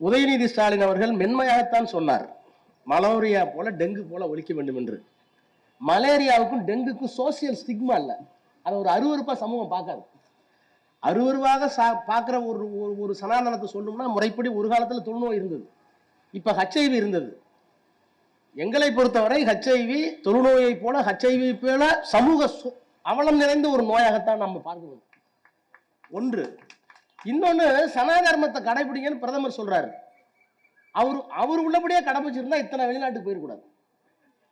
உதயநிதி ஸ்டாலின் அவர்கள் மென்மையாகத்தான் சொன்னார், மலேரியா போல டெங்கு போல ஒழிக்க வேண்டும் என்று. மலேரியாவுக்கும் டெங்குக்கும் சோசியல் ஸ்டிக்மா இல்லை, அதை ஒரு அருவருப்பா சமூகம் பார்க்காது. அருவருவாக பார்க்குற ஒரு ஒரு சனாதனத்தை சொல்லணும்னா முறைப்படி ஒரு காலத்தில் தொழுநோய் இருந்தது, இப்போ ஹெச்ஐவி இருந்தது. எங்களை பொறுத்தவரை ஹெச்ஐவி தொழுநோயை போல ஹெச்ஐவி போல சமூக அவலம் நிறைந்த ஒரு நோயாகத்தான் நம்ம பார்க்கணும். ஒன்று. இன்னொன்று, சனாதர்மத்தை கடைபிடிங்கன்னு பிரதமர் சொல்றாரு. அவர் உள்ளபடியே கடைபிடிச்சிருந்தா இத்தனை வெளிநாட்டுக்கு போயிடக்கூடாது.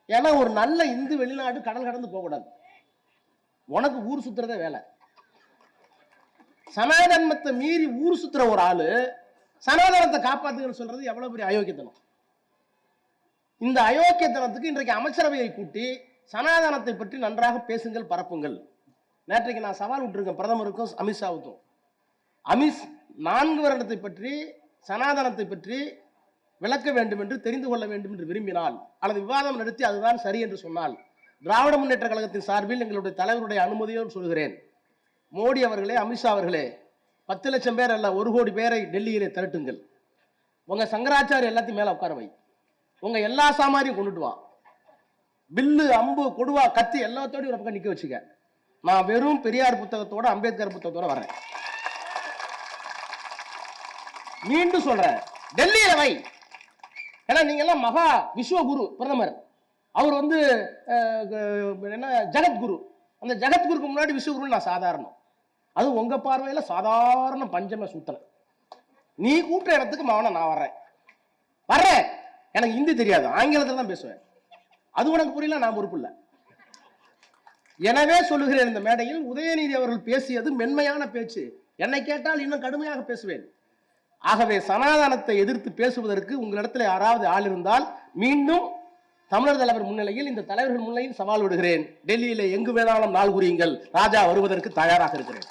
ஏன்னா ஒரு நல்ல இந்து வெளிநாடு கடல் கடந்து போகக்கூடாது. உனக்கு ஊர் சுத்துறதே வேலை. சனாதர்மத்தை மீறி ஊர் சுத்துற ஒரு ஆளு சனாதனத்தை காப்பாத்துங்கன்னு சொல்றது எவ்வளவு பெரிய அயோக்கியத்தனம். இந்த அயோக்கியத்தனத்துக்கு இன்றைக்கு அமைச்சரவையை கூட்டி சனாதனத்தை பற்றி நன்றாக பேசுங்கள், பரப்புங்கள். நேற்றைக்கு நான் சவால் விட்டுருக்கேன் பிரதமருக்கும் அமித்ஷாவுக்கும். 4 வருடத்தை பற்றி சனாதனத்தை பற்றி விளக்க வேண்டும் என்று தெரிந்து கொள்ள வேண்டும் என்று விரும்பினால் அல்லது விவாதம் நடத்தி அதுதான் சரி என்று சொன்னால் திராவிட முன்னேற்ற கழகத்தின் சார்பில் எங்களுடைய தலைவருடைய அனுமதியோடு சொல்கிறேன், மோடி அவர்களே, அமித்ஷா அவர்களே, 10 லட்சம் பேர் அல்ல 1 கோடி பேரை டெல்லியிலே திரட்டுங்கள். உங்க சங்கராச்சாரிய எல்லாத்தையும் மேல உட்கார வை, உங்க எல்லா சாமாரியும் கொண்டுட்டு வா, வில்லு அம்பு கொடுவா கத்தி எல்லாத்தோடையும் ஒரு பக்கம் நிக்க வச்சுக்க. நான் வெறும் பெரியார் புத்தகத்தோட அம்பேத்கர் புத்தகத்தோட வரேன். மீண்டும் சொல்றேன், டெல்லியில வை. ஏன்னா நீங்க எல்லாம் மகா விஸ்வகுரு பிரதமர், அவர் என்ன ஜெகத்குரு. அந்த ஜெகத்குருக்கு முன்னாடி விஸ்வகுரு நான் சாதாரணம். அது உங்க பார்வையில சாதாரண பஞ்சம சூத்திரன். நீ கூப்பிட்ட இடத்துக்கு மாவன நான் வர்றேன். எனக்கு ஹிந்தி தெரியாது, ஆங்கிலத்தில் தான் பேசுவேன். அது உனக்கு புரியல, நான் பொறுப்பு இல்லை. எனவே சொல்லுகிறேன், இந்த மேடையில் உதயநிதி அவர்கள் பேசியது மென்மையான பேச்சு. என்னை கேட்டால் இன்னும் கடுமையாக பேசுவேன். ஆகவே சனாதனத்தை எதிர்த்து பேசுவதற்கு உங்களிடத்தில் யாராவது ஆள் இருந்தால் மீண்டும் தமிழர் தலைவர் முன்னிலையில், இந்த தலைவர்கள் முன்னிலையில் சவால் விடுகிறேன். டெல்லியில எங்கு வேணாலும் நாள் குறியுங்கள், ராஜா வருவதற்கு தயாராக இருக்கிறேன்.